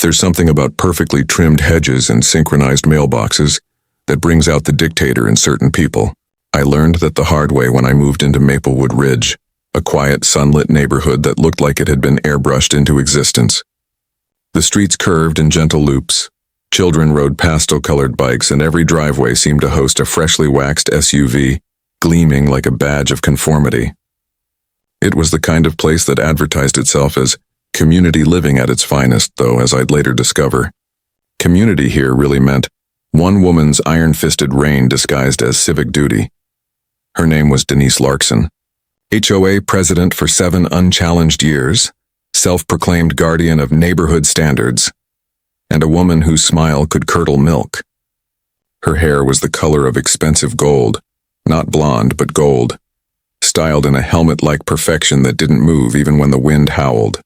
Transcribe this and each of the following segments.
There's something about perfectly trimmed hedges and synchronized mailboxes that brings out the dictator in certain people. I learned that the hard way when I moved into Maplewood Ridge, a quiet, sunlit neighborhood that looked like it had been airbrushed into existence. The streets curved in gentle loops. Children rode pastel-colored bikes, and every driveway seemed to host a freshly waxed SUV, gleaming like a badge of conformity. It was the kind of place that advertised itself as community living at its finest, though, as I'd later discover. Community here really meant one woman's iron-fisted reign disguised as civic duty. Her name was Denise Larkson, HOA president for 7 unchallenged years, self-proclaimed guardian of neighborhood standards, and a woman whose smile could curdle milk. Her hair was the color of expensive gold, not blonde but gold, styled in a helmet-like perfection that didn't move even when the wind howled.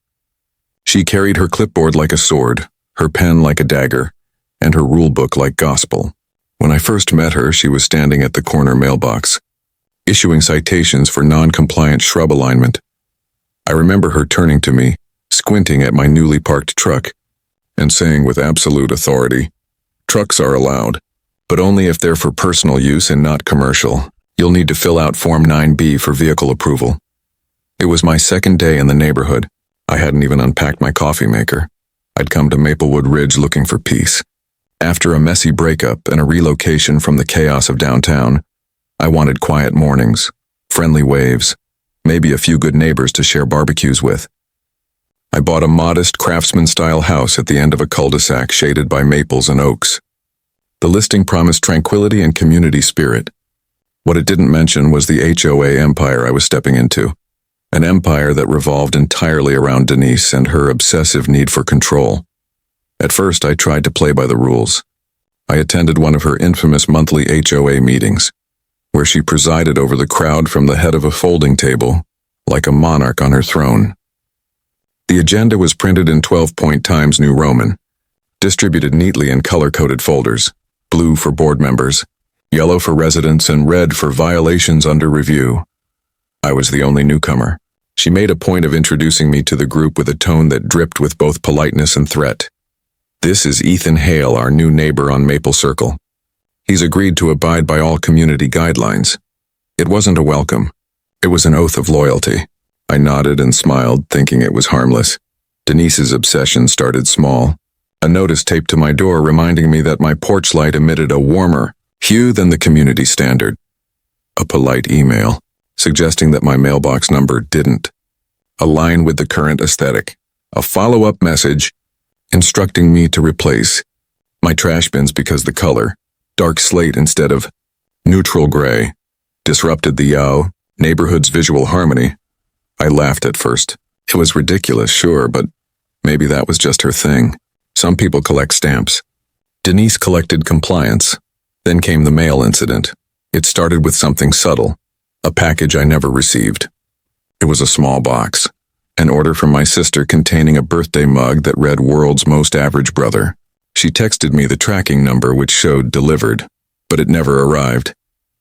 She carried her clipboard like a sword, her pen like a dagger, and her rulebook like gospel. When I first met her, she was standing at the corner mailbox, issuing citations for non-compliant shrub alignment. I remember her turning to me, squinting at my newly parked truck, and saying with absolute authority, "Trucks are allowed, but only if they're for personal use and not commercial. You'll need to fill out Form 9B for vehicle approval." It was my second day in the neighborhood. I hadn't even unpacked my coffee maker. I'd come to Maplewood Ridge looking for peace. After a messy breakup and a relocation from the chaos of downtown, I wanted quiet mornings, friendly waves, maybe a few good neighbors to share barbecues with. I bought a modest craftsman-style house at the end of a cul-de-sac shaded by maples and oaks. The listing promised tranquility and community spirit. What it didn't mention was the HOA empire I was stepping into. An empire that revolved entirely around Denise and her obsessive need for control. At first, I tried to play by the rules. I attended one of her infamous monthly HOA meetings, where she presided over the crowd from the head of a folding table, like a monarch on her throne. The agenda was printed in 12-point Times New Roman, distributed neatly in color-coded folders, blue for board members, yellow for residents, and red for violations under review. I was the only newcomer. She made a point of introducing me to the group with a tone that dripped with both politeness and threat. "This is Ethan Hale, our new neighbor on Maple Circle. He's agreed to abide by all community guidelines." It wasn't a welcome. It was an oath of loyalty. I nodded and smiled, thinking it was harmless. Denise's obsession started small. A notice taped to my door reminding me that my porch light emitted a warmer hue than the community standard. A polite email, suggesting that my mailbox number didn't align with the current aesthetic. A follow-up message instructing me to replace my trash bins because the color, dark slate instead of neutral gray, disrupted the neighborhood's visual harmony. I laughed at first. It was ridiculous, sure, but maybe that was just her thing. Some people collect stamps. Denise collected compliance. Then came the mail incident. It started with something subtle. A package I never received. It was a small box. An order from my sister containing a birthday mug that read "World's Most Average Brother." She texted me the tracking number, which showed delivered, but it never arrived.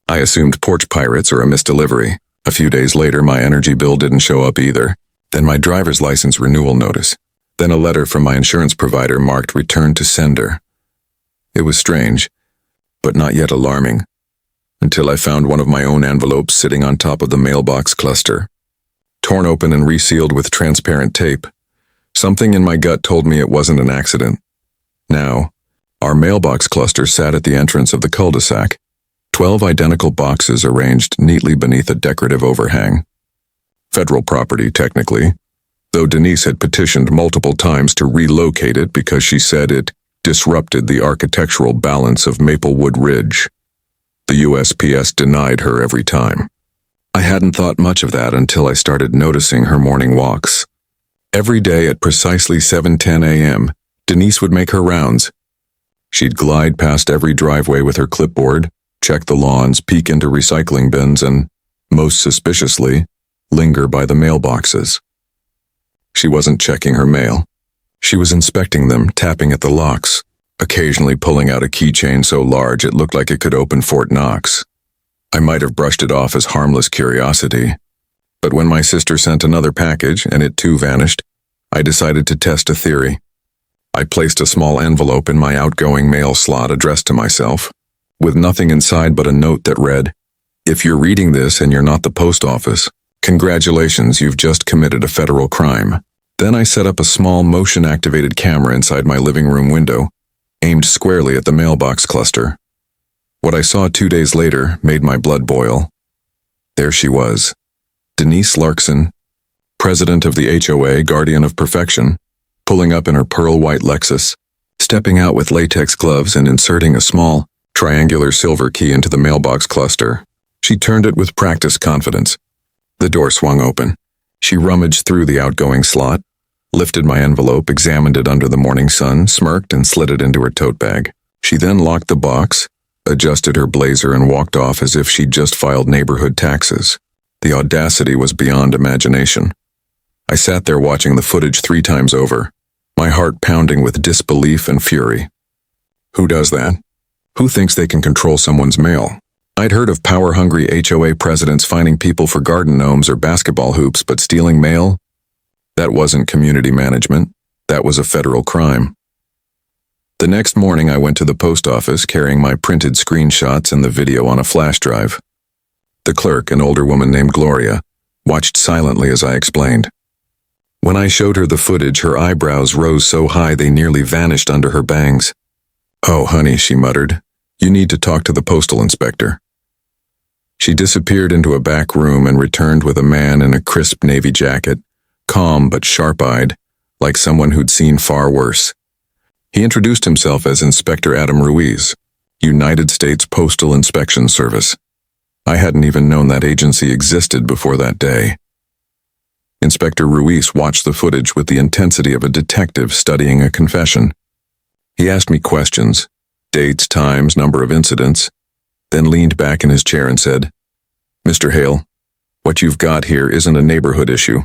I assumed porch pirates or a misdelivery. A few days later, my energy bill didn't show up either. Then my driver's license renewal notice. Then a letter from my insurance provider marked "Return to Sender." It was strange, but not yet alarming, until I found one of my own envelopes sitting on top of the mailbox cluster, torn open and resealed with transparent tape. Something in my gut told me it wasn't an accident. Now, our mailbox cluster sat at the entrance of the cul-de-sac, 12 identical boxes arranged neatly beneath a decorative overhang. Federal property, technically, though Denise had petitioned multiple times to relocate it because she said it disrupted the architectural balance of Maplewood Ridge. The USPS denied her every time. I hadn't thought much of that until I started noticing her morning walks. Every day at precisely 7:10 a.m., Denise would make her rounds. She'd glide past every driveway with her clipboard, check the lawns, peek into recycling bins, and, most suspiciously, linger by the mailboxes. She wasn't checking her mail. She was inspecting them, tapping at the locks, occasionally pulling out a keychain so large it looked like it could open Fort Knox. I might have brushed it off as harmless curiosity, but when my sister sent another package and it too vanished, I decided to test a theory. I placed a small envelope in my outgoing mail slot addressed to myself, with nothing inside but a note that read, "If you're reading this and you're not the post office, congratulations, you've just committed a federal crime." Then I set up a small motion-activated camera inside my living room window, aimed squarely at the mailbox cluster. What I saw 2 days later made my blood boil. There she was, Denise Larkson, president of the HOA, guardian of perfection, pulling up in her pearl-white Lexus, stepping out with latex gloves and inserting a small, triangular silver key into the mailbox cluster. She turned it with practiced confidence. The door swung open. She rummaged through the outgoing slot, lifted my envelope, examined it under the morning sun, smirked, and slid it into her tote bag. She then locked the box, adjusted her blazer, and walked off as if she'd just filed neighborhood taxes. The audacity was beyond imagination. I sat there watching the footage 3 times over, my heart pounding with disbelief and fury. Who does that? Who thinks they can control someone's mail? I'd heard of power-hungry HOA presidents fining people for garden gnomes or basketball hoops, but stealing mail? That wasn't community management. That was a federal crime. The next morning I went to the post office carrying my printed screenshots and the video on a flash drive. The clerk, an older woman named Gloria, watched silently as I explained. When I showed her the footage, her eyebrows rose so high they nearly vanished under her bangs. "Oh, honey," she muttered, "you need to talk to the postal inspector." She disappeared into a back room and returned with a man in a crisp navy jacket, calm but sharp-eyed, like someone who'd seen far worse. He introduced himself as Inspector Adam Ruiz, United States Postal Inspection Service. I hadn't even known that agency existed before that day. Inspector Ruiz watched the footage with the intensity of a detective studying a confession. He asked me questions, dates, times, number of incidents, then leaned back in his chair and said, "Mr. Hale, what you've got here isn't a neighborhood issue.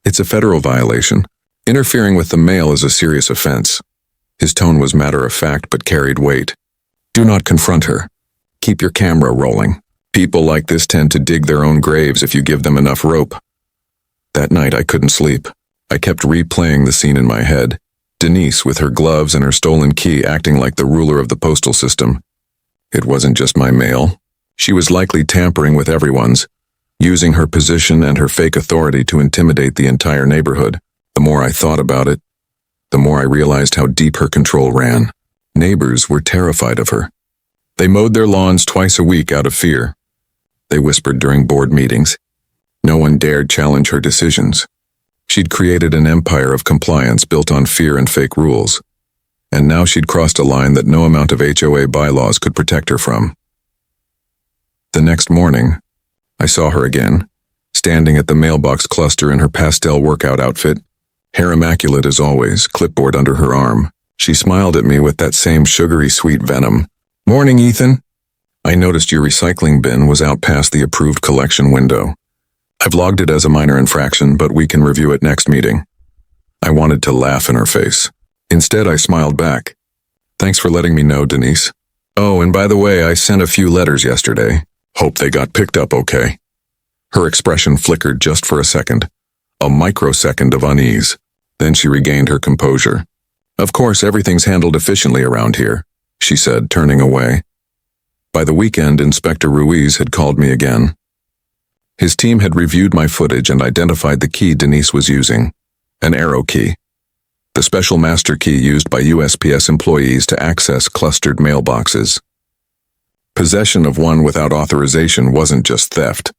It's a federal violation. Interfering with the mail is a serious offense." His tone was matter-of-fact but carried weight. "Do not confront her. Keep your camera rolling. People like this tend to dig their own graves if you give them enough rope." That night I couldn't sleep. I kept replaying the scene in my head. Denise, with her gloves and her stolen key, acting like the ruler of the postal system. It wasn't just my mail. She was likely tampering with everyone's, using her position and her fake authority to intimidate the entire neighborhood. The more I thought about it, the more I realized how deep her control ran. Neighbors were terrified of her. They mowed their lawns twice a week out of fear. They whispered during board meetings. No one dared challenge her decisions. She'd created an empire of compliance built on fear and fake rules. And now she'd crossed a line that no amount of HOA bylaws could protect her from. The next morning, I saw her again, standing at the mailbox cluster in her pastel workout outfit, hair immaculate as always, clipboard under her arm. She smiled at me with that same sugary sweet venom. "Morning, Ethan. I noticed your recycling bin was out past the approved collection window. I've logged it as a minor infraction, but we can review it next meeting." I wanted to laugh in her face. Instead, I smiled back. "Thanks for letting me know, Denise. Oh, and by the way, I sent a few letters yesterday. Hope they got picked up okay." Her expression flickered just for a second, a microsecond of unease. Then she regained her composure. "Of course, everything's handled efficiently around here," she said, turning away. By the weekend, Inspector Ruiz had called me again. His team had reviewed my footage and identified the key Denise was using, an arrow key, the special master key used by USPS employees to access clustered mailboxes. Possession of one without authorization wasn't just theft.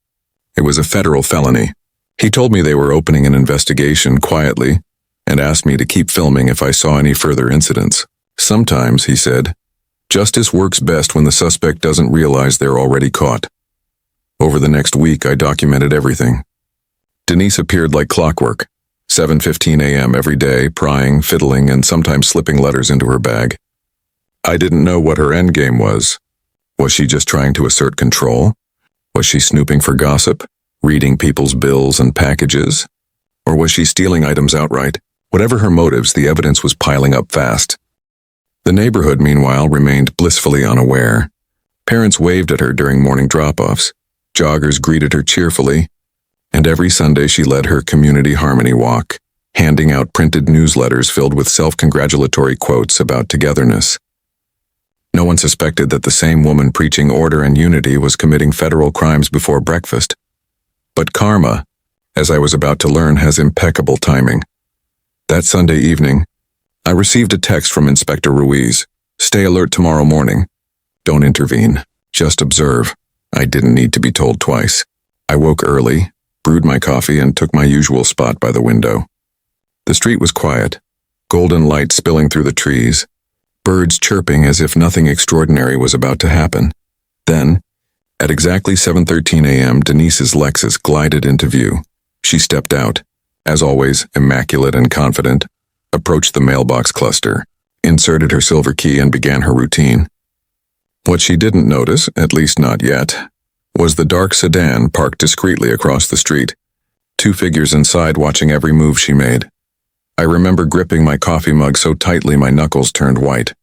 It was a federal felony. He told me they were opening an investigation quietly and asked me to keep filming if I saw any further incidents. "Sometimes," he said, "justice works best when the suspect doesn't realize they're already caught." Over the next week, I documented everything. Denise appeared like clockwork, 7:15 a.m. every day, prying, fiddling, and sometimes slipping letters into her bag. I didn't know what her endgame was. Was she just trying to assert control? Was she snooping for gossip, reading people's bills and packages? Or was she stealing items outright? Whatever her motives, the evidence was piling up fast. The neighborhood, meanwhile, remained blissfully unaware. Parents waved at her during morning drop-offs. Joggers greeted her cheerfully, and every Sunday she led her community harmony walk. handing out printed newsletters filled with self-congratulatory quotes about togetherness. No one suspected that the same woman preaching order and unity was committing federal crimes before breakfast. But karma, as I was about to learn, has impeccable timing. That Sunday evening, I received a text from Inspector Ruiz. "Stay alert tomorrow morning. Don't intervene. Just observe." I didn't need to be told twice. I woke early, brewed my coffee, and took my usual spot by the window. The street was quiet, golden light spilling through the trees, birds chirping as if nothing extraordinary was about to happen. Then, at exactly 7:13 a.m., Denise's Lexus glided into view. She stepped out, as always, immaculate and confident, approached the mailbox cluster, inserted her silver key, and began her routine. What she didn't notice, at least not yet, was the dark sedan parked discreetly across the street, two figures inside watching every move she made. I remember gripping my coffee mug so tightly my knuckles turned white.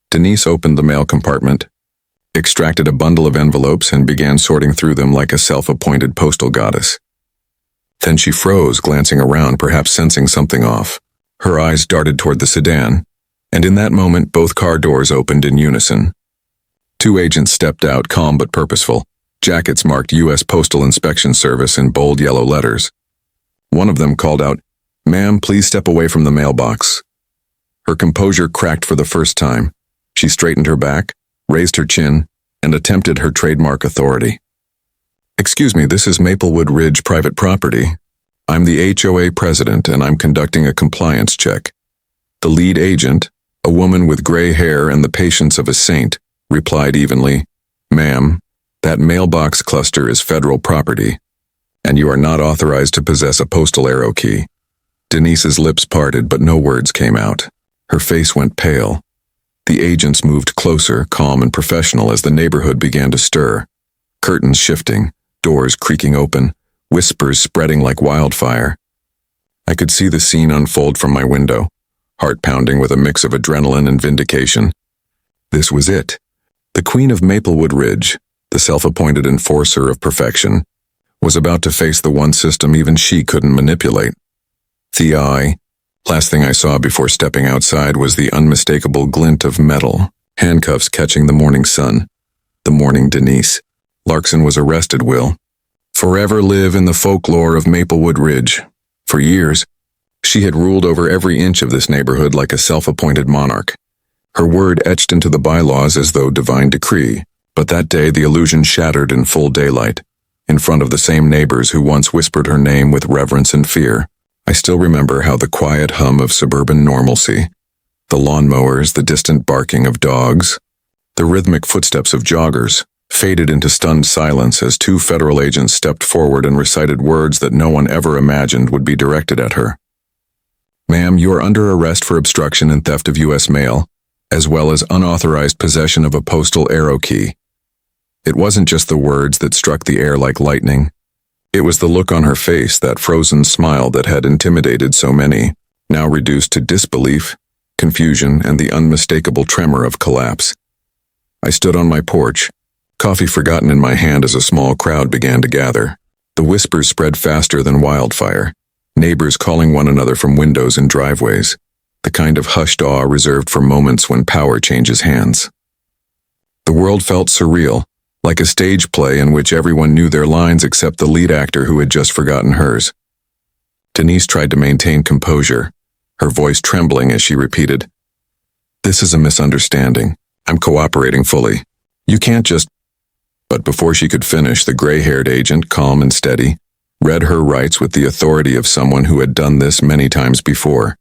Denise opened the mail compartment, extracted a bundle of envelopes, and began sorting through them like a self-appointed postal goddess. Then she froze, glancing around, perhaps sensing something off. Her eyes darted toward the sedan, and in that moment both car doors opened in unison. Two agents stepped out, calm but purposeful, jackets marked U.S. Postal Inspection Service in bold yellow letters. One of them called out, "Ma'am, please step away from the mailbox." Her composure cracked for the first time. She straightened her back, raised her chin, and attempted her trademark authority. "Excuse me, this is Maplewood Ridge private property. I'm the HOA president, and I'm conducting a compliance check." The lead agent, a woman with gray hair and the patience of a saint, replied evenly, "Ma'am, that mailbox cluster is federal property, and you are not authorized to possess a postal arrow key." Denise's lips parted, but no words came out. Her face went pale. The agents moved closer, calm and professional, as the neighborhood began to stir. Curtains shifting, doors creaking open, whispers spreading like wildfire. I could see the scene unfold from my window, heart pounding with a mix of adrenaline and vindication. This was it. The Queen of Maplewood Ridge, the self-appointed enforcer of perfection, was about to face the one system even she couldn't manipulate. Last thing I saw before stepping outside was the unmistakable glint of metal, handcuffs catching the morning sun. The morning Denise. Larkson was arrested, will forever live in the folklore of Maplewood Ridge. For years, she had ruled over every inch of this neighborhood like a self-appointed monarch. Her word etched into the bylaws as though divine decree, but that day the illusion shattered in full daylight, in front of the same neighbors who once whispered her name with reverence and fear. I still remember how the quiet hum of suburban normalcy, the lawnmowers, the distant barking of dogs, the rhythmic footsteps of joggers, faded into stunned silence as two federal agents stepped forward and recited words that no one ever imagined would be directed at her. "Ma'am, you are under arrest for obstruction and theft of U.S. mail, as well as unauthorized possession of a postal arrow key." It wasn't just the words that struck the air like lightning. It was the look on her face, that frozen smile that had intimidated so many, now reduced to disbelief, confusion, and the unmistakable tremor of collapse. I stood on my porch, coffee forgotten in my hand as a small crowd began to gather. The whispers spread faster than wildfire, neighbors calling one another from windows and driveways, the kind of hushed awe reserved for moments when power changes hands. The world felt surreal, like a stage play in which everyone knew their lines except the lead actor who had just forgotten hers. Denise tried to maintain composure, her voice trembling as she repeated, "This is a misunderstanding. I'm cooperating fully. You can't just—" But before she could finish, the gray-haired agent, calm and steady, read her rights with the authority of someone who had done this many times before.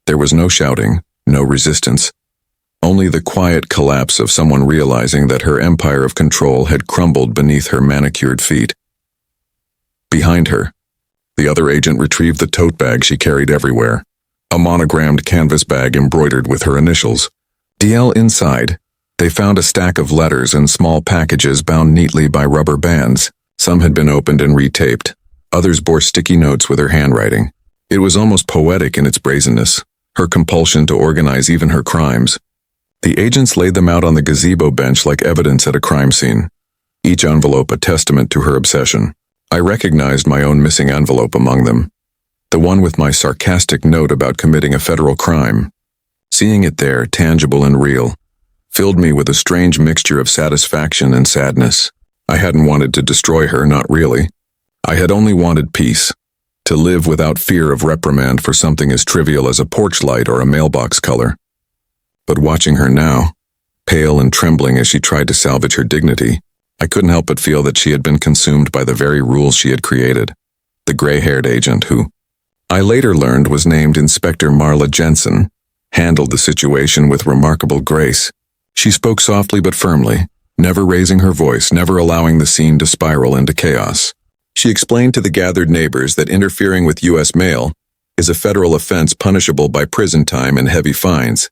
There was no shouting, no resistance, only the quiet collapse of someone realizing that her empire of control had crumbled beneath her manicured feet. Behind her, the other agent retrieved the tote bag she carried everywhere, a monogrammed canvas bag embroidered with her initials. DL inside, they found a stack of letters and small packages bound neatly by rubber bands. Some had been opened and retaped. Others bore sticky notes with her handwriting. It was almost poetic in its brazenness, her compulsion to organize even her crimes. The agents laid them out on the gazebo bench like evidence at a crime scene, each envelope a testament to her obsession. I recognized my own missing envelope among them. The one with my sarcastic note about committing a federal crime. Seeing it there, tangible and real, filled me with a strange mixture of satisfaction and sadness. I hadn't wanted to destroy her, not really. I had only wanted peace, to live without fear of reprimand for something as trivial as a porch light or a mailbox color. But watching her now, pale and trembling as she tried to salvage her dignity, I couldn't help but feel that she had been consumed by the very rules she had created. The gray-haired agent who, I later learned, was named Inspector Marla Jensen, handled the situation with remarkable grace. She spoke softly but firmly, never raising her voice, never allowing the scene to spiral into chaos. She explained to the gathered neighbors that interfering with U.S. mail is a federal offense punishable by prison time and heavy fines,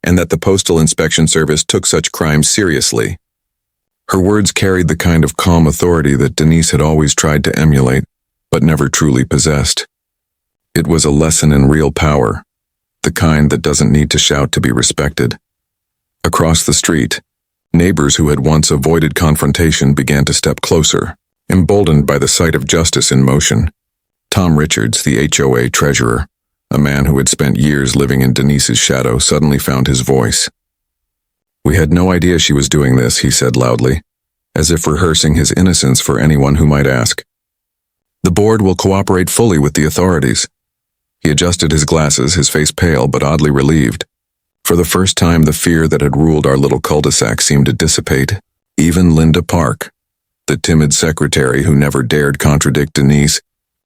and that the Postal Inspection Service took such crimes seriously. Her words carried the kind of calm authority that Denise had always tried to emulate, but never truly possessed. It was a lesson in real power, the kind that doesn't need to shout to be respected. Across the street, neighbors who had once avoided confrontation began to step closer, emboldened by the sight of justice in motion. Tom Richards, the HOA treasurer, a man who had spent years living in Denise's shadow, suddenly found his voice. "We had no idea she was doing this," he said loudly, as if rehearsing his innocence for anyone who might ask. "The board will cooperate fully with the authorities." He adjusted his glasses, his face pale but oddly relieved. For the first time, the fear that had ruled our little cul-de-sac seemed to dissipate. Even Linda Park, the timid secretary who never dared contradict Denise,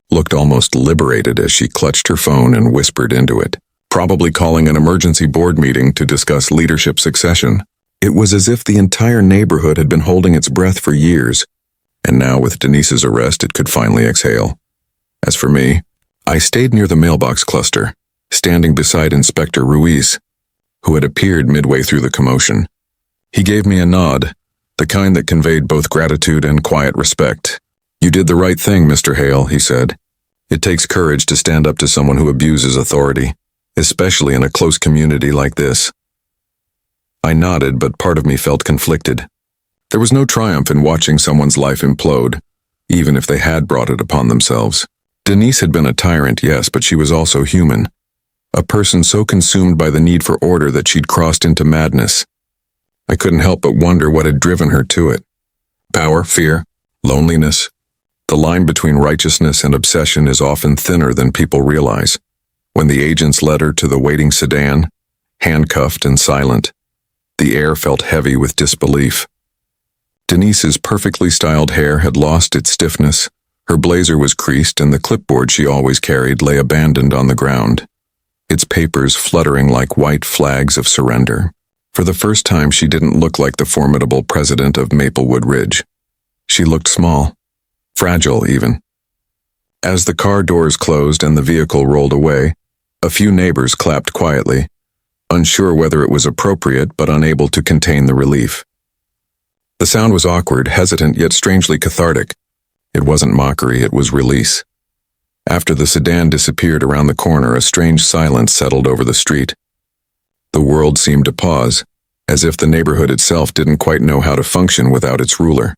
looked almost liberated as she clutched her phone and whispered into it, probably calling an emergency board meeting to discuss leadership succession. It was as if the entire neighborhood had been holding its breath for years, and now with Denise's arrest it could finally exhale. As for me, I stayed near the mailbox cluster, standing beside Inspector Ruiz, who had appeared midway through the commotion. He gave me a nod, the kind that conveyed both gratitude and quiet respect. "You did the right thing, Mr. Hale," he said. "It takes courage to stand up to someone who abuses authority, especially in a close community like this." I nodded, but part of me felt conflicted. There was no triumph in watching someone's life implode, even if they had brought it upon themselves. Denise had been a tyrant, yes, but she was also human. A person so consumed by the need for order that she'd crossed into madness. I couldn't help but wonder what had driven her to it. Power, fear, loneliness. The line between righteousness and obsession is often thinner than people realize. When the agents led her to the waiting sedan, handcuffed and silent, the air felt heavy with disbelief. Denise's perfectly styled hair had lost its stiffness, her blazer was creased, and the clipboard she always carried lay abandoned on the ground, its papers fluttering like white flags of surrender. For the first time, she didn't look like the formidable president of Maplewood Ridge. She looked small, fragile even. As the car doors closed and the vehicle rolled away, a few neighbors clapped quietly, unsure whether it was appropriate but unable to contain the relief. The sound was awkward, hesitant, yet strangely cathartic. It wasn't mockery, it was release. After the sedan disappeared around the corner, a strange silence settled over the street. The world seemed to pause, as if the neighborhood itself didn't quite know how to function without its ruler.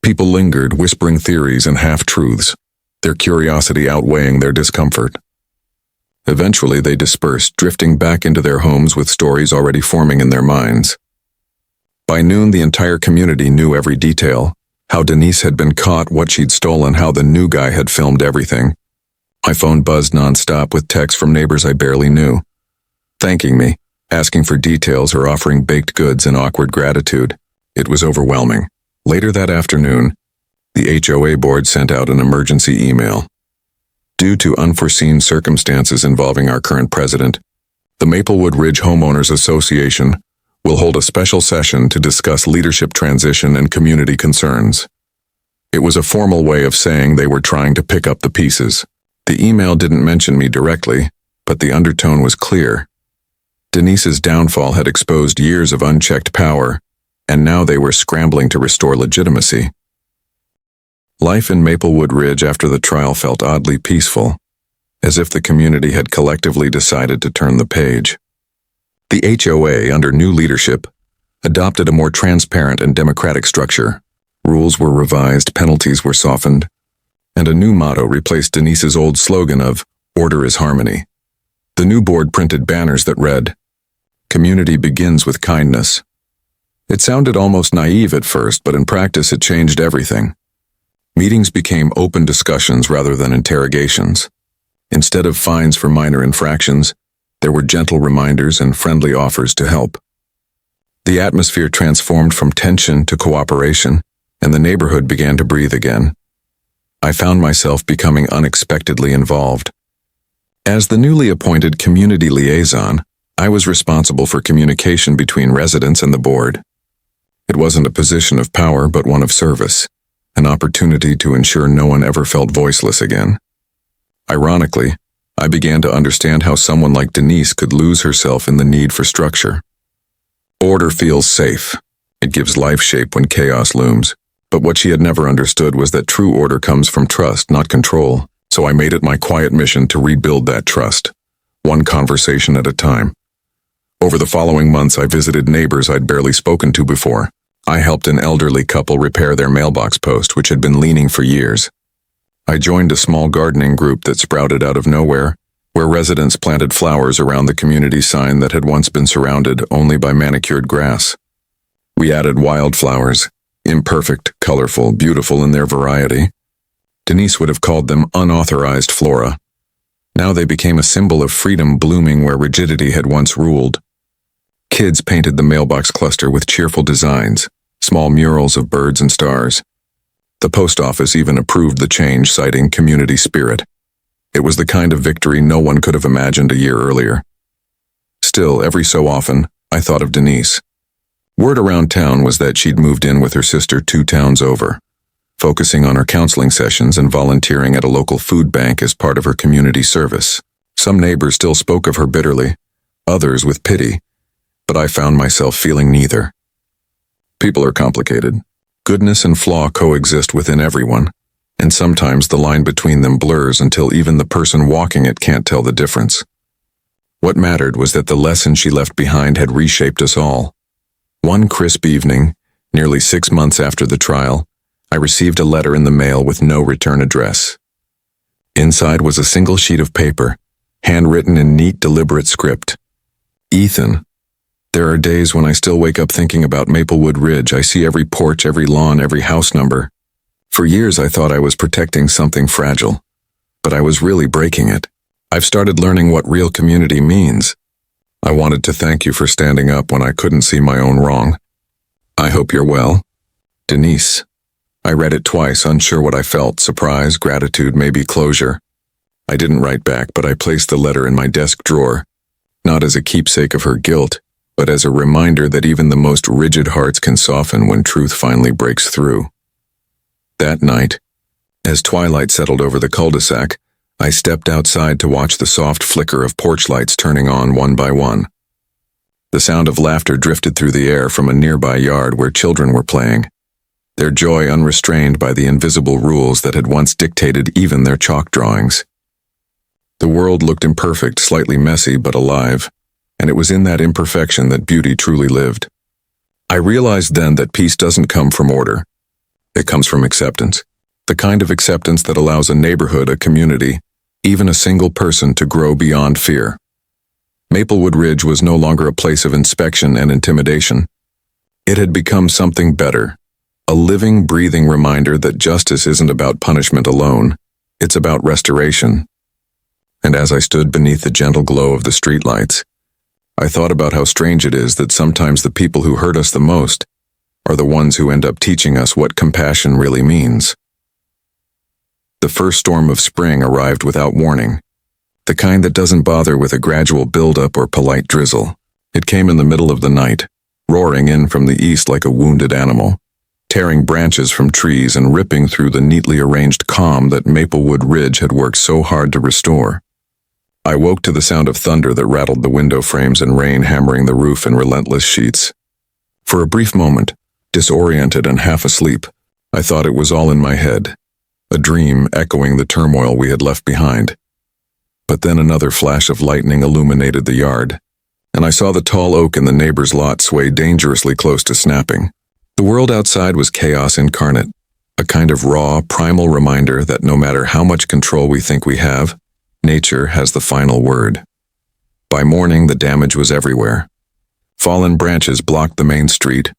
People lingered, whispering theories and half-truths, their curiosity outweighing their discomfort. Eventually they dispersed, drifting back into their homes with stories already forming in their minds. By noon, the entire community knew every detail, how Denise had been caught, what she'd stolen, how the new guy had filmed everything. My phone buzzed nonstop with texts from neighbors I barely knew, thanking me, asking for details or offering baked goods in awkward gratitude. It was overwhelming. Later that afternoon, the HOA board sent out an emergency email. Due to unforeseen circumstances involving our current president, the Maplewood Ridge Homeowners Association will hold a special session to discuss leadership transition and community concerns. It was a formal way of saying they were trying to pick up the pieces. The email didn't mention me directly, but the undertone was clear. Denise's downfall had exposed years of unchecked power, and now they were scrambling to restore legitimacy. Life in Maplewood Ridge after the trial felt oddly peaceful, as if the community had collectively decided to turn the page. The HOA, under new leadership, adopted a more transparent and democratic structure. Rules were revised, penalties were softened, and a new motto replaced Denise's old slogan of "Order is Harmony." The new board printed banners that read, "Community begins with kindness." It sounded almost naive at first, but in practice it changed everything. Meetings became open discussions rather than interrogations. Instead of fines for minor infractions, there were gentle reminders and friendly offers to help. The atmosphere transformed from tension to cooperation, and the neighborhood began to breathe again. I found myself becoming unexpectedly involved. As the newly appointed community liaison, I was responsible for communication between residents and the board. It wasn't a position of power, but one of service, an opportunity to ensure no one ever felt voiceless again. Ironically, I began to understand how someone like Denise could lose herself in the need for structure. Order feels safe. It gives life shape when chaos looms. But what she had never understood was that true order comes from trust, not control. So I made it my quiet mission to rebuild that trust, one conversation at a time. Over the following months, I visited neighbors I'd barely spoken to before. I helped an elderly couple repair their mailbox post, which had been leaning for years. I joined a small gardening group that sprouted out of nowhere, where residents planted flowers around the community sign that had once been surrounded only by manicured grass. We added wildflowers, imperfect, colorful, beautiful in their variety. Denise would have called them unauthorized flora. Now they became a symbol of freedom blooming where rigidity had once ruled. Kids painted the mailbox cluster with cheerful designs, small murals of birds and stars. The post office even approved the change, citing community spirit. It was the kind of victory no one could have imagined a year earlier. Still, every so often, I thought of Denise. Word around town was that she'd moved in with her sister 2 towns over, focusing on her counseling sessions and volunteering at a local food bank as part of her community service. Some neighbors still spoke of her bitterly, others with pity, but I found myself feeling neither. People are complicated. Goodness and flaw coexist within everyone, and sometimes the line between them blurs until even the person walking it can't tell the difference. What mattered was that the lesson she left behind had reshaped us all. One crisp evening, nearly 6 months after the trial, I received a letter in the mail with no return address. Inside was a single sheet of paper, handwritten in neat, deliberate script. Ethan, there are days when I still wake up thinking about Maplewood Ridge. I see every porch, every lawn, every house number. For years I thought I was protecting something fragile, but I was really breaking it. I've started learning what real community means. I wanted to thank you for standing up when I couldn't see my own wrong. I hope you're well. Denise. I read it twice, unsure what I felt, surprise, gratitude, maybe closure. I didn't write back, but I placed the letter in my desk drawer, not as a keepsake of her guilt, but as a reminder that even the most rigid hearts can soften when truth finally breaks through. That night, as twilight settled over the cul-de-sac, I stepped outside to watch the soft flicker of porch lights turning on one by one. The sound of laughter drifted through the air from a nearby yard where children were playing, their joy unrestrained by the invisible rules that had once dictated even their chalk drawings. The world looked imperfect, slightly messy, but alive, and it was in that imperfection that beauty truly lived. I realized then that peace doesn't come from order. It comes from acceptance, the kind of acceptance that allows a neighborhood, a community, even a single person to grow beyond fear. Maplewood Ridge was no longer a place of inspection and intimidation. It had become something better, a living, breathing reminder that justice isn't about punishment alone, it's about restoration. And as I stood beneath the gentle glow of the streetlights, I thought about how strange it is that sometimes the people who hurt us the most are the ones who end up teaching us what compassion really means. The first storm of spring arrived without warning, the kind that doesn't bother with a gradual build-up or polite drizzle. It came in the middle of the night, roaring in from the east like a wounded animal, tearing branches from trees and ripping through the neatly arranged calm that Maplewood Ridge had worked so hard to restore. I woke to the sound of thunder that rattled the window frames and rain hammering the roof in relentless sheets. For a brief moment, disoriented and half asleep, I thought it was all in my head, a dream echoing the turmoil we had left behind. But then another flash of lightning illuminated the yard, and I saw the tall oak in the neighbor's lot sway dangerously close to snapping. The world outside was chaos incarnate. A kind of raw, primal reminder that no matter how much control we think we have, nature has the final word. By morning, the damage was everywhere. Fallen branches blocked the main street.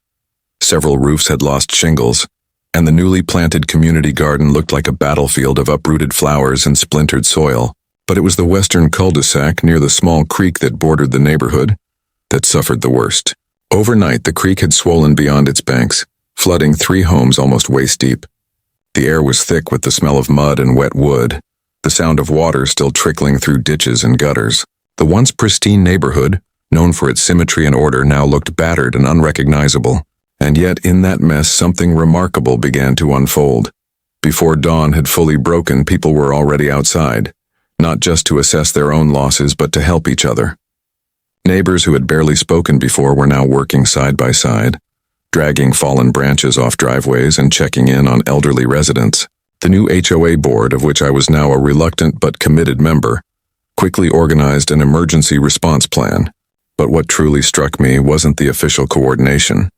Several roofs had lost shingles, and the newly planted community garden looked like a battlefield of uprooted flowers and splintered soil. But it was the western cul-de-sac near the small creek that bordered the neighborhood that suffered the worst. Overnight, the creek had swollen beyond its banks, flooding 3 homes almost waist-deep. The air was thick with the smell of mud and wet wood, the sound of water still trickling through ditches and gutters. The once pristine neighborhood, known for its symmetry and order, now looked battered and unrecognizable. And yet, in that mess, something remarkable began to unfold. Before dawn had fully broken, people were already outside, not just to assess their own losses, but to help each other. Neighbors who had barely spoken before were now working side by side, dragging fallen branches off driveways and checking in on elderly residents. The new HOA board, of which I was now a reluctant but committed member, quickly organized an emergency response plan. But what truly struck me wasn't the official coordination.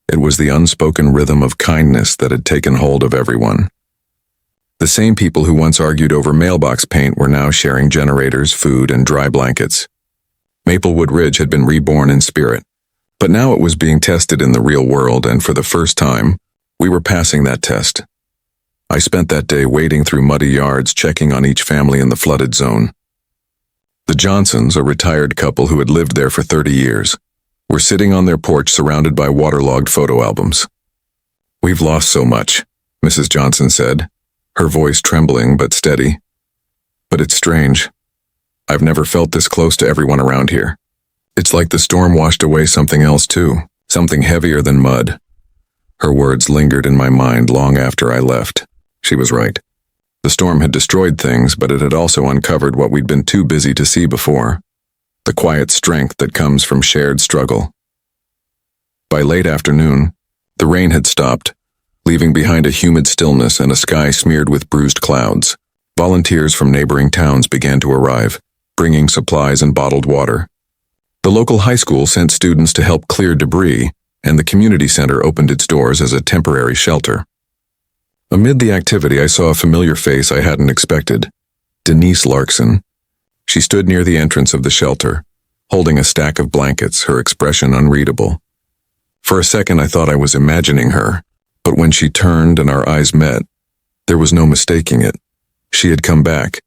It was the unspoken rhythm of kindness that had taken hold of everyone. The same people who once argued over mailbox paint were now sharing generators, food, and dry blankets. Maplewood Ridge had been reborn in spirit, but now it was being tested in the real world, and for the first time, we were passing that test. I spent that day wading through muddy yards, checking on each family in the flooded zone. The Johnsons, a retired couple who had lived there for 30 years, were sitting on their porch surrounded by waterlogged photo albums. "We've lost so much," Mrs. Johnson said, her voice trembling but steady. "But it's strange. I've never felt this close to everyone around here. It's like the storm washed away something else too, something heavier than mud." Her words lingered in my mind long after I left. She was right. The storm had destroyed things, but it had also uncovered what we'd been too busy to see before. The quiet strength that comes from shared struggle. By late afternoon, the rain had stopped, leaving behind a humid stillness and a sky smeared with bruised clouds. Volunteers from neighboring towns began to arrive, bringing supplies and bottled water. The local high school sent students to help clear debris, and the community center opened its doors as a temporary shelter. Amid the activity, I saw a familiar face I hadn't expected. Denise Larkson. She stood near the entrance of the shelter, holding a stack of blankets, her expression unreadable. For a second, I thought I was imagining her, but when she turned and our eyes met, there was no mistaking it. She had come back,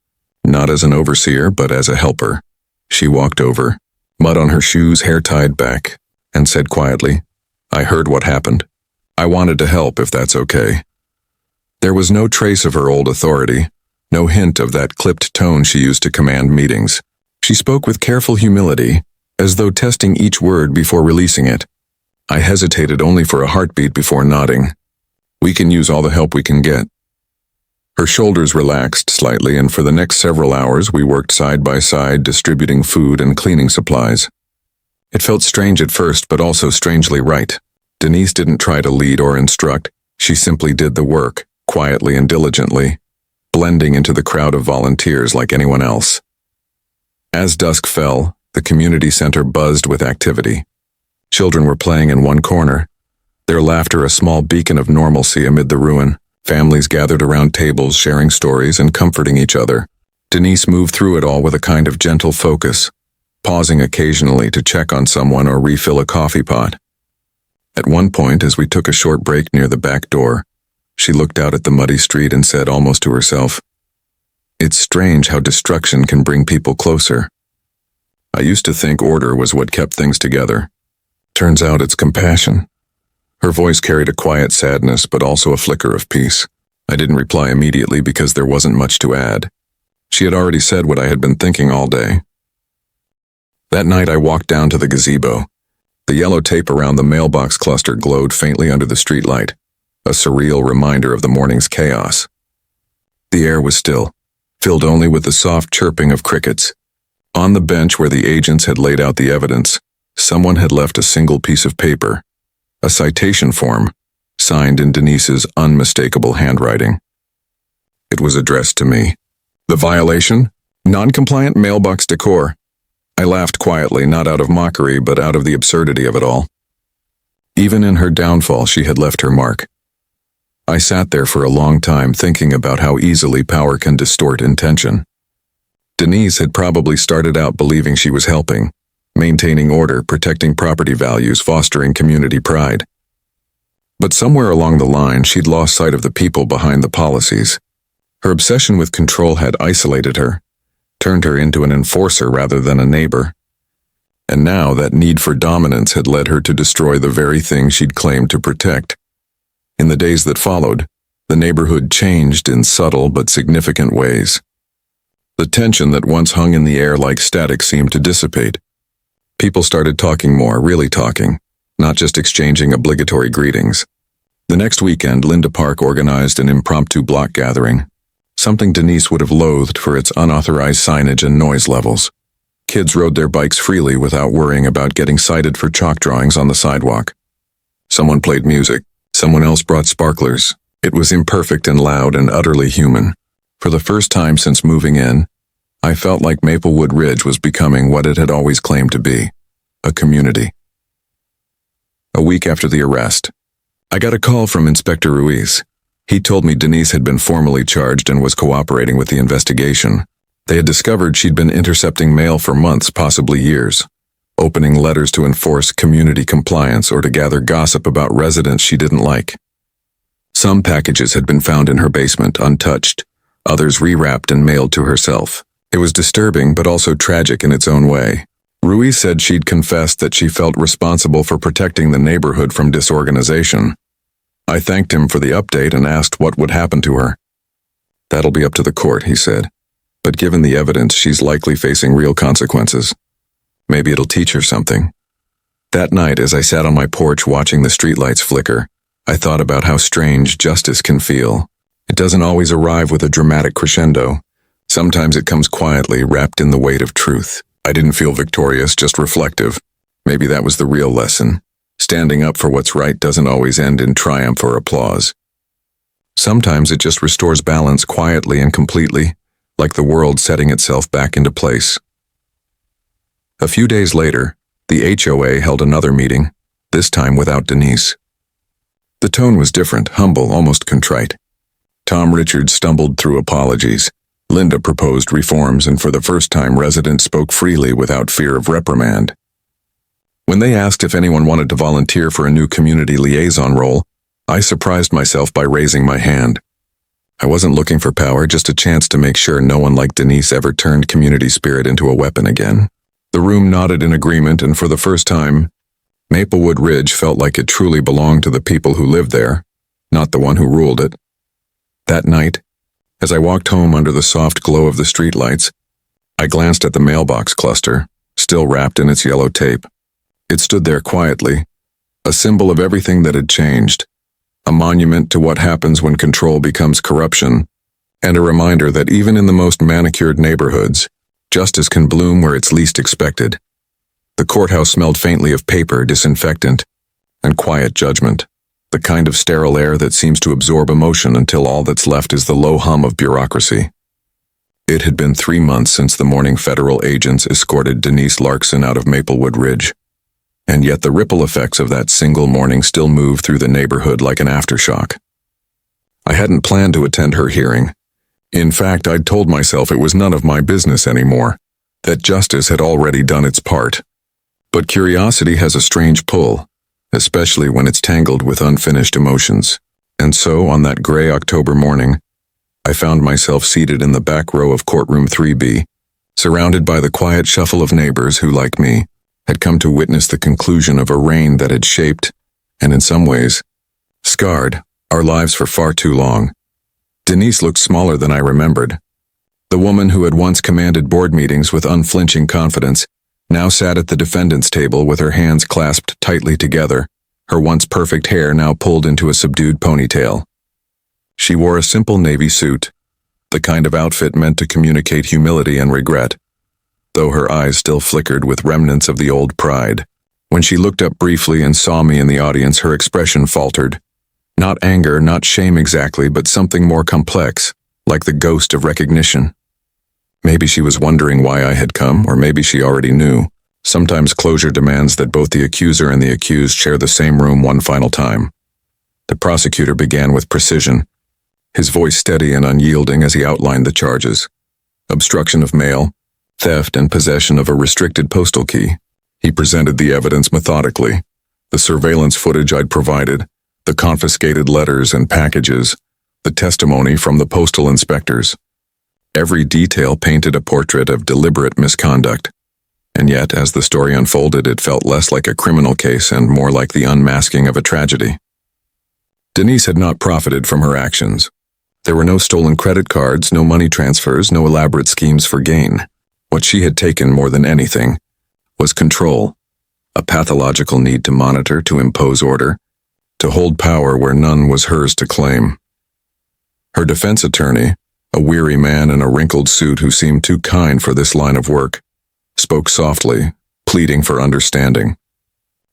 not as an overseer, but as a helper. She walked over, mud on her shoes, hair tied back, and said quietly, "I heard what happened. I wanted to help, if that's okay." There was no trace of her old authority, no hint of that clipped tone she used to command meetings. She spoke with careful humility, as though testing each word before releasing it. I hesitated only for a heartbeat before nodding. "We can use all the help we can get." Her shoulders relaxed slightly, and for the next several hours we worked side by side, distributing food and cleaning supplies. It felt strange at first, but also strangely right. Denise didn't try to lead or instruct. She simply did the work, quietly and diligently, blending into the crowd of volunteers like anyone else. As dusk fell, the community center buzzed with activity. Children were playing in one corner, their laughter a small beacon of normalcy amid the ruin. Families gathered around tables, sharing stories and comforting each other. Denise moved through it all with a kind of gentle focus, pausing occasionally to check on someone or refill a coffee pot. At one point, as we took a short break near the back door, she looked out at the muddy street and said almost to herself, "It's strange how destruction can bring people closer. I used to think order was what kept things together. Turns out it's compassion." Her voice carried a quiet sadness, but also a flicker of peace. I didn't reply immediately because there wasn't much to add. She had already said what I had been thinking all day. That night I walked down to the gazebo. The yellow tape around the mailbox cluster glowed faintly under the streetlight, a surreal reminder of the morning's chaos. The air was still, filled only with the soft chirping of crickets. On the bench where the agents had laid out the evidence, someone had left a single piece of paper, a citation form, signed in Denise's unmistakable handwriting. It was addressed to me. The violation? Non-compliant mailbox decor. I laughed quietly, not out of mockery, but out of the absurdity of it all. Even in her downfall, she had left her mark. I sat there for a long time thinking about how easily power can distort intention. Denise had probably started out believing she was helping, maintaining order, protecting property values, fostering community pride. But somewhere along the line, she'd lost sight of the people behind the policies. Her obsession with control had isolated her, turned her into an enforcer rather than a neighbor. And now that need for dominance had led her to destroy the very thing she'd claimed to protect. In the days that followed, the neighborhood changed in subtle but significant ways. The tension that once hung in the air like static seemed to dissipate. People started talking more, really talking, not just exchanging obligatory greetings. The next weekend, Linda Park organized an impromptu block gathering, something Denise would have loathed for its unauthorized signage and noise levels. Kids rode their bikes freely without worrying about getting cited for chalk drawings on the sidewalk. Someone played music. Someone else brought sparklers. It was imperfect and loud and utterly human. For the first time since moving in, I felt like Maplewood Ridge was becoming what it had always claimed to be, a community. A week after the arrest, I got a call from Inspector Ruiz. He told me Denise had been formally charged and was cooperating with the investigation. They had discovered she'd been intercepting mail for months, possibly years, opening letters to enforce community compliance or to gather gossip about residents she didn't like. Some packages had been found in her basement, untouched, others rewrapped and mailed to herself. It was disturbing but also tragic in its own way. Ruiz said she'd confessed that she felt responsible for protecting the neighborhood from disorganization. I thanked him for the update and asked what would happen to her. "That'll be up to the court," he said. "But given the evidence, she's likely facing real consequences. Maybe it'll teach her something." That night, as I sat on my porch watching the streetlights flicker, I thought about how strange justice can feel. It doesn't always arrive with a dramatic crescendo. Sometimes it comes quietly, wrapped in the weight of truth. I didn't feel victorious, just reflective. Maybe that was the real lesson. Standing up for what's right doesn't always end in triumph or applause. Sometimes it just restores balance quietly and completely, like the world setting itself back into place. A few days later, the HOA held another meeting, this time without Denise. The tone was different, humble, almost contrite. Tom Richards stumbled through apologies. Linda proposed reforms, and for the first time residents spoke freely without fear of reprimand. When they asked if anyone wanted to volunteer for a new community liaison role, I surprised myself by raising my hand. I wasn't looking for power, just a chance to make sure no one like Denise ever turned community spirit into a weapon again. The room nodded in agreement, and for the first time, Maplewood Ridge felt like it truly belonged to the people who lived there, not the one who ruled it. That night, as I walked home under the soft glow of the streetlights, I glanced at the mailbox cluster, still wrapped in its yellow tape. It stood there quietly, a symbol of everything that had changed, a monument to what happens when control becomes corruption, and a reminder that even in the most manicured neighborhoods, justice can bloom where it's least expected. The courthouse smelled faintly of paper, disinfectant, and quiet judgment, the kind of sterile air that seems to absorb emotion until all that's left is the low hum of bureaucracy. It had been 3 months since the morning federal agents escorted Denise Larkson out of Maplewood Ridge, and yet the ripple effects of that single morning still moved through the neighborhood like an aftershock. I hadn't planned to attend her hearing. In fact, I'd told myself it was none of my business anymore, that justice had already done its part. But curiosity has a strange pull, especially when it's tangled with unfinished emotions. And so, on that gray October morning, I found myself seated in the back row of courtroom 3B, surrounded by the quiet shuffle of neighbors who, like me, had come to witness the conclusion of a reign that had shaped, and in some ways, scarred, our lives for far too long. Denise looked smaller than I remembered. The woman who had once commanded board meetings with unflinching confidence now sat at the defendant's table with her hands clasped tightly together, her once perfect hair now pulled into a subdued ponytail. She wore a simple navy suit, the kind of outfit meant to communicate humility and regret, though her eyes still flickered with remnants of the old pride. When she looked up briefly and saw me in the audience, her expression faltered. Not anger, not shame exactly, but something more complex, like the ghost of recognition. Maybe she was wondering why I had come, or maybe she already knew. Sometimes closure demands that both the accuser and the accused share the same room one final time. The prosecutor began with precision, his voice steady and unyielding as he outlined the charges: obstruction of mail, theft, and possession of a restricted postal key. He presented the evidence methodically: the surveillance footage I'd provided, the confiscated letters and packages, the testimony from the postal inspectors. Every detail painted a portrait of deliberate misconduct. And yet, as the story unfolded, it felt less like a criminal case and more like the unmasking of a tragedy. Denise had not profited from her actions. There were no stolen credit cards, no money transfers, no elaborate schemes for gain. What she had taken more than anything was control, a pathological need to monitor, to impose order, to hold power where none was hers to claim. Her defense attorney, a weary man in a wrinkled suit who seemed too kind for this line of work, spoke softly, pleading for understanding.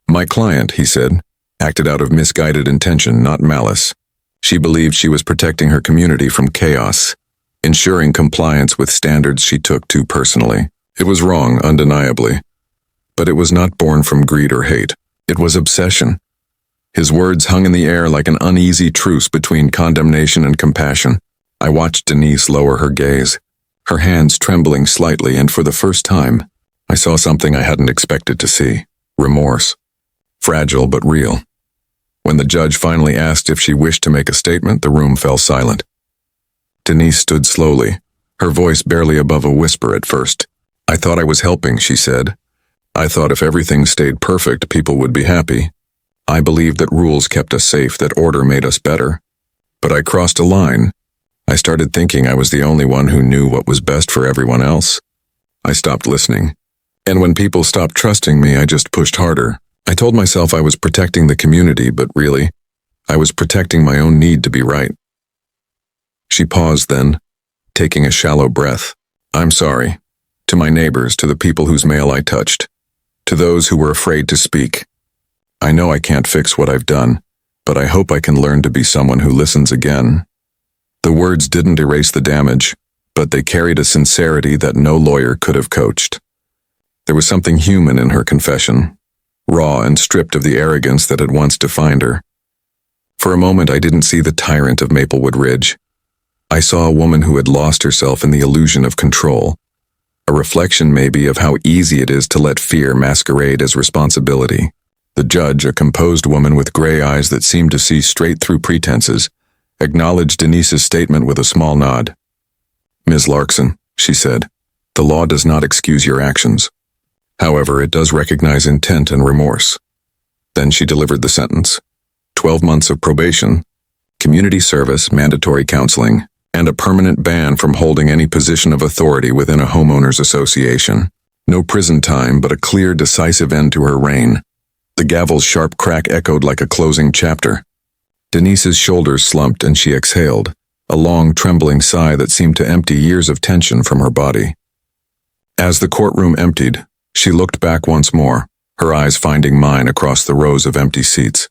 "My client," he said, "acted out of misguided intention, not malice. She believed she was protecting her community from chaos, ensuring compliance with standards she took too personally. It was wrong, undeniably. But it was not born from greed or hate. It was obsession." His words hung in the air like an uneasy truce between condemnation and compassion. I watched Denise lower her gaze, her hands trembling slightly, and for the first time, I saw something I hadn't expected to see: remorse. Fragile but real. When the judge finally asked if she wished to make a statement, the room fell silent. Denise stood slowly, her voice barely above a whisper at first. "I thought I was helping," she said. "I thought if everything stayed perfect, people would be happy. I believed that rules kept us safe, that order made us better. But I crossed a line. I started thinking I was the only one who knew what was best for everyone else. I stopped listening. And when people stopped trusting me, I just pushed harder. I told myself I was protecting the community, but really, I was protecting my own need to be right." She paused then, taking a shallow breath. "I'm sorry. To my neighbors, to the people whose mail I touched, to those who were afraid to speak. I know I can't fix what I've done, but I hope I can learn to be someone who listens again." The words didn't erase the damage, but they carried a sincerity that no lawyer could have coached. There was something human in her confession, raw and stripped of the arrogance that had once defined her. For a moment, I didn't see the tyrant of Maplewood Ridge. I saw a woman who had lost herself in the illusion of control, a reflection maybe of how easy it is to let fear masquerade as responsibility. The judge, a composed woman with gray eyes that seemed to see straight through pretenses, acknowledged Denise's statement with a small nod. "Ms. Larkson," she said, "the law does not excuse your actions. However, it does recognize intent and remorse." Then she delivered the sentence: 12 months of probation, community service, mandatory counseling, and a permanent ban from holding any position of authority within a homeowners association. No prison time, but a clear, decisive end to her reign. The gavel's sharp crack echoed like a closing chapter. Denise's shoulders slumped and she exhaled, a long, trembling sigh that seemed to empty years of tension from her body. As the courtroom emptied, she looked back once more, her eyes finding mine across the rows of empty seats.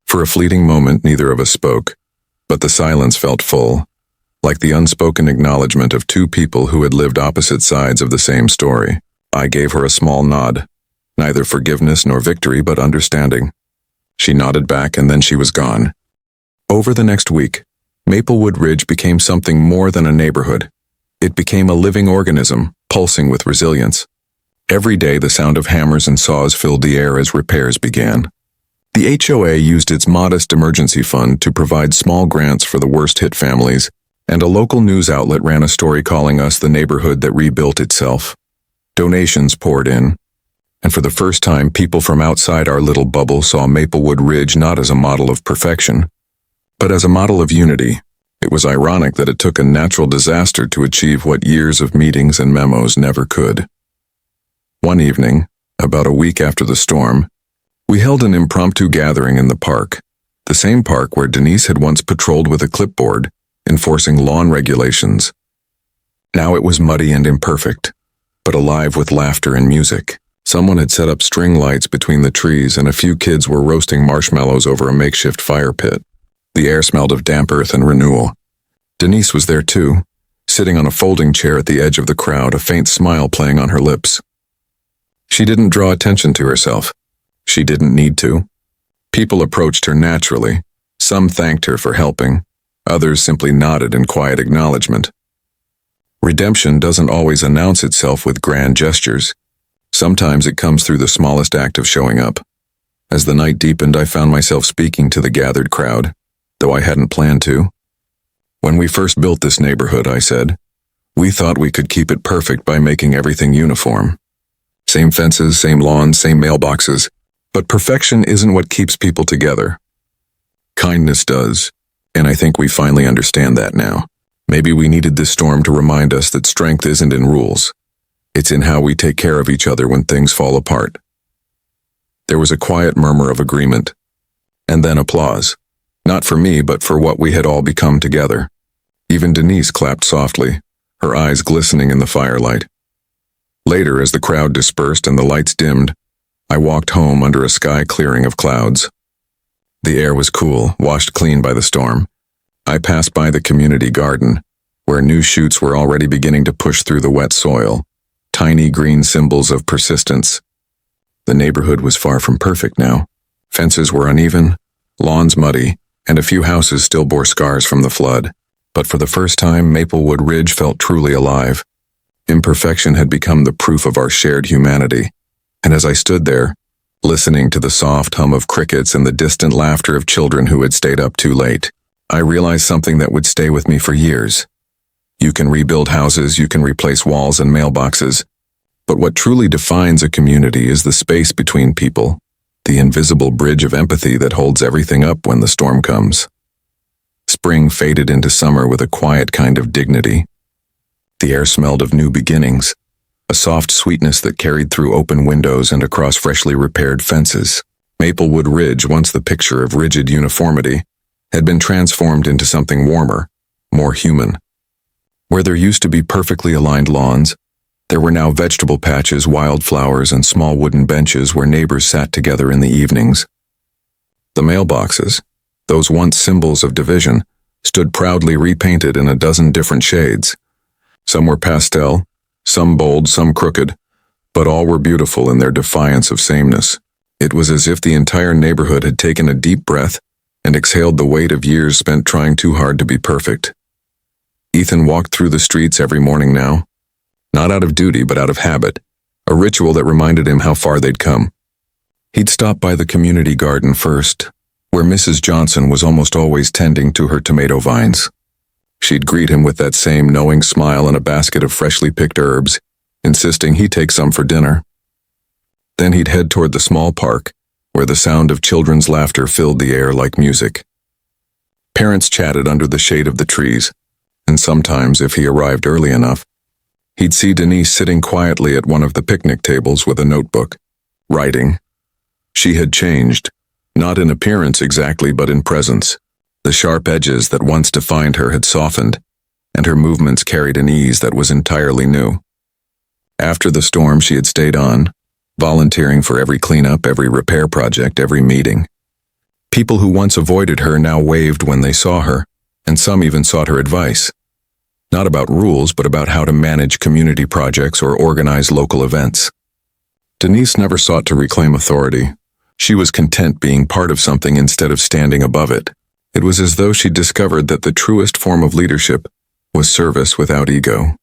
For a fleeting moment, neither of us spoke, but the silence felt full, like the unspoken acknowledgement of two people who had lived opposite sides of the same story. I gave her a small nod, neither forgiveness nor victory, but understanding. She nodded back, and then she was gone. Over the next week, Maplewood Ridge became something more than a neighborhood. It became a living organism, pulsing with resilience. Every day the sound of hammers and saws filled the air as repairs began. The HOA used its modest emergency fund to provide small grants for the worst-hit families, and a local news outlet ran a story calling us the neighborhood that rebuilt itself. Donations poured in, and for the first time people from outside our little bubble saw Maplewood Ridge not as a model of perfection, but as a model of unity. It was ironic that it took a natural disaster to achieve what years of meetings and memos never could. One evening, about a week after the storm, we held an impromptu gathering in the park, the same park where Denise had once patrolled with a clipboard, enforcing lawn regulations. Now it was muddy and imperfect, but alive with laughter and music. Someone had set up string lights between the trees, and a few kids were roasting marshmallows over a makeshift fire pit. The air smelled of damp earth and renewal. Denise was there too, sitting on a folding chair at the edge of the crowd, a faint smile playing on her lips. She didn't draw attention to herself. She didn't need to. People approached her naturally, Some thanked her for helping. Others simply nodded in quiet acknowledgement. Redemption doesn't always announce itself with grand gestures. Sometimes it comes through the smallest act of showing up. As the night deepened, I found myself speaking to the gathered crowd, though I hadn't planned to. When we first built this neighborhood, I said, we thought we could keep it perfect by making everything uniform. Same fences, same lawns, same mailboxes. But perfection isn't what keeps people together. Kindness does, and I think we finally understand that now. Maybe we needed this storm to remind us that strength isn't in rules. It's in how we take care of each other when things fall apart. There was a quiet murmur of agreement, and then applause. Not for me, but for what we had all become together. Even Denise clapped softly, her eyes glistening in the firelight. Later, as the crowd dispersed and the lights dimmed, I walked home under a sky clearing of clouds. The air was cool, washed clean by the storm. I passed by the community garden, where new shoots were already beginning to push through the wet soil, tiny green symbols of persistence. The neighborhood was far from perfect now. Fences were uneven, lawns muddy, and a few houses still bore scars from the flood. But for the first time, Maplewood Ridge felt truly alive. Imperfection had become the proof of our shared humanity. And as I stood there, listening to the soft hum of crickets and the distant laughter of children who had stayed up too late, I realized something that would stay with me for years. You can rebuild houses, you can replace walls and mailboxes, but what truly defines a community is the space between people, the invisible bridge of empathy that holds everything up when the storm comes. Spring faded into summer with a quiet kind of dignity. The air smelled of new beginnings, a soft sweetness that carried through open windows and across freshly repaired fences. Maplewood Ridge, once the picture of rigid uniformity, had been transformed into something warmer, more human. Where there used to be perfectly aligned lawns, there were now vegetable patches, wildflowers, and small wooden benches where neighbors sat together in the evenings. The mailboxes, those once symbols of division, stood proudly repainted in a dozen different shades. Some were pastel, some bold, some crooked, but all were beautiful in their defiance of sameness. It was as if the entire neighborhood had taken a deep breath and exhaled the weight of years spent trying too hard to be perfect. Ethan walked through the streets every morning now, not out of duty but out of habit, a ritual that reminded him how far they'd come. He'd stop by the community garden first, where Mrs. Johnson was almost always tending to her tomato vines. She'd greet him with that same knowing smile and a basket of freshly picked herbs, insisting he take some for dinner. Then he'd head toward the small park, where the sound of children's laughter filled the air like music. Parents chatted under the shade of the trees, and sometimes, if he arrived early enough, he'd see Denise sitting quietly at one of the picnic tables with a notebook, writing. She had changed, not in appearance exactly, but in presence. The sharp edges that once defined her had softened, and her movements carried an ease that was entirely new. After the storm, she had stayed on, volunteering for every cleanup, every repair project, every meeting. People who once avoided her now waved when they saw her, and some even sought her advice. Not about rules, but about how to manage community projects or organize local events. Denise never sought to reclaim authority. She was content being part of something instead of standing above it. It was as though she discovered that the truest form of leadership was service without ego.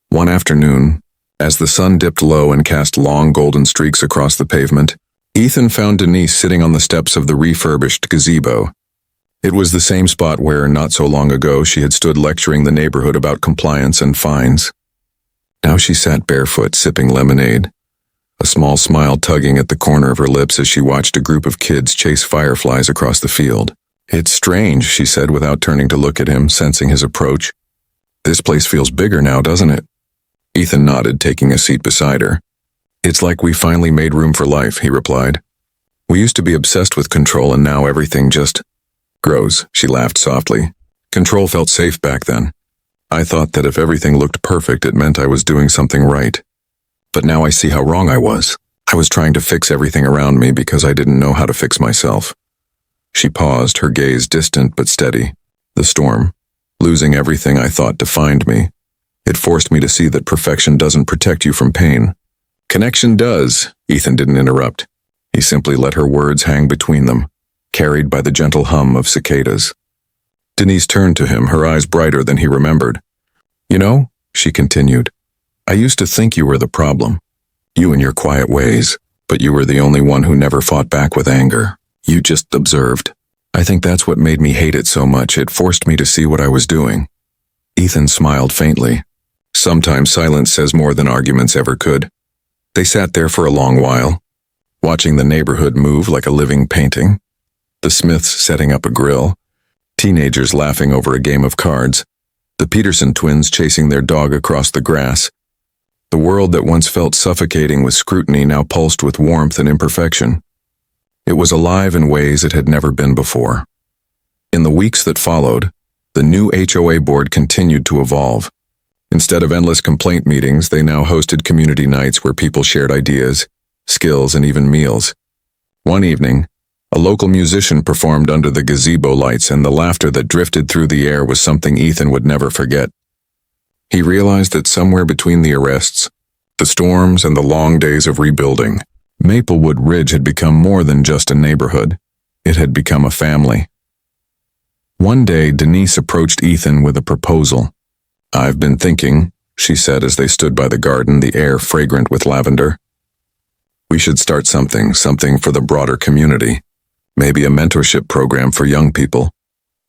One afternoon, as the sun dipped low and cast long golden streaks across the pavement, Ethan found Denise sitting on the steps of the refurbished gazebo. It was the same spot where, not so long ago, she had stood lecturing the neighborhood about compliance and fines. Now she sat barefoot, sipping lemonade, a small smile tugging at the corner of her lips as she watched a group of kids chase fireflies across the field. "It's strange," she said without turning to look at him, sensing his approach. "This place feels bigger now, doesn't it?" Ethan nodded, taking a seat beside her. "It's like we finally made room for life," he replied. "We used to be obsessed with control and now everything just grows," she laughed softly. "Control felt safe back then. I thought that if everything looked perfect, it meant I was doing something right. But now I see how wrong I was. I was trying to fix everything around me because I didn't know how to fix myself." She paused, her gaze distant but steady. "The storm, losing everything I thought defined me. It forced me to see that perfection doesn't protect you from pain. Connection does," Ethan didn't interrupt. He simply let her words hang between them, carried by the gentle hum of cicadas. Denise turned to him, her eyes brighter than he remembered. "You know," she continued, "I used to think you were the problem. You and your quiet ways, but you were the only one who never fought back with anger. You just observed. I think that's what made me hate it so much. It forced me to see what I was doing." Ethan smiled faintly. Sometimes silence says more than arguments ever could. They sat there for a long while, watching the neighborhood move like a living painting. The Smiths setting up a grill, teenagers laughing over a game of cards, the Peterson twins chasing their dog across the grass. The world that once felt suffocating with scrutiny now pulsed with warmth and imperfection. It was alive in ways it had never been before. In the weeks that followed, the new HOA board continued to evolve. Instead of endless complaint meetings, they now hosted community nights where people shared ideas, skills, and even meals. One evening, a local musician performed under the gazebo lights, and the laughter that drifted through the air was something Ethan would never forget. He realized that somewhere between the arrests, the storms, and the long days of rebuilding, Maplewood Ridge had become more than just a neighborhood. It had become a family. One day, Denise approached Ethan with a proposal. "I've been thinking," she said as they stood by the garden, the air fragrant with lavender. "We should start something for the broader community. Maybe a mentorship program for young people,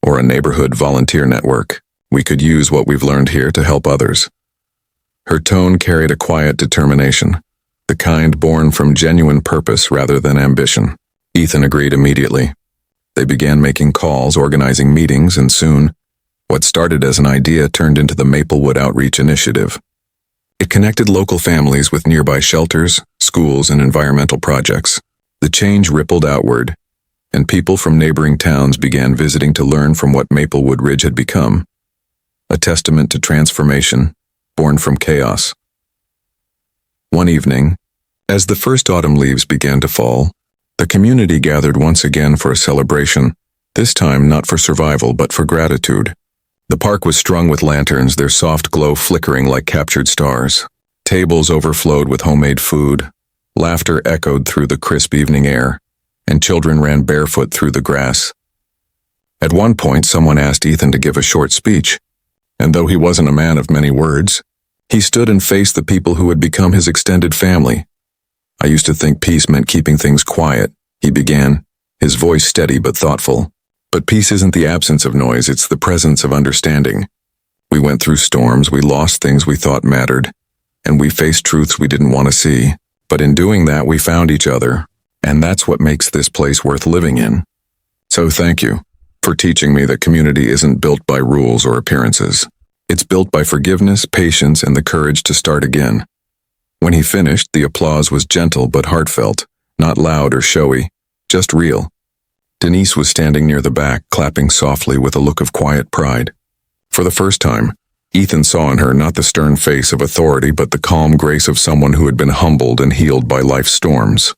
or a neighborhood volunteer network. We could use what we've learned here to help others." Her tone carried a quiet determination, the kind born from genuine purpose rather than ambition. Ethan agreed immediately. They began making calls, organizing meetings, and soon, what started as an idea turned into the Maplewood Outreach Initiative. It connected local families with nearby shelters, schools, and environmental projects. The change rippled outward, and people from neighboring towns began visiting to learn from what Maplewood Ridge had become. A testament to transformation, born from chaos. One evening, as the first autumn leaves began to fall, the community gathered once again for a celebration, this time not for survival but for gratitude. The park was strung with lanterns, their soft glow flickering like captured stars. Tables overflowed with homemade food, laughter echoed through the crisp evening air, and children ran barefoot through the grass. At one point, someone asked Ethan to give a short speech, and though he wasn't a man of many words, he stood and faced the people who had become his extended family. "I used to think peace meant keeping things quiet," he began, his voice steady but thoughtful. "But peace isn't the absence of noise, it's the presence of understanding. We went through storms, we lost things we thought mattered, and we faced truths we didn't want to see. But in doing that, we found each other, and that's what makes this place worth living in. So thank you for teaching me that community isn't built by rules or appearances. It's built by forgiveness, patience, and the courage to start again." When he finished, the applause was gentle but heartfelt, not loud or showy, just real. Denise was standing near the back, clapping softly with a look of quiet pride. For the first time, Ethan saw in her not the stern face of authority but the calm grace of someone who had been humbled and healed by life's storms.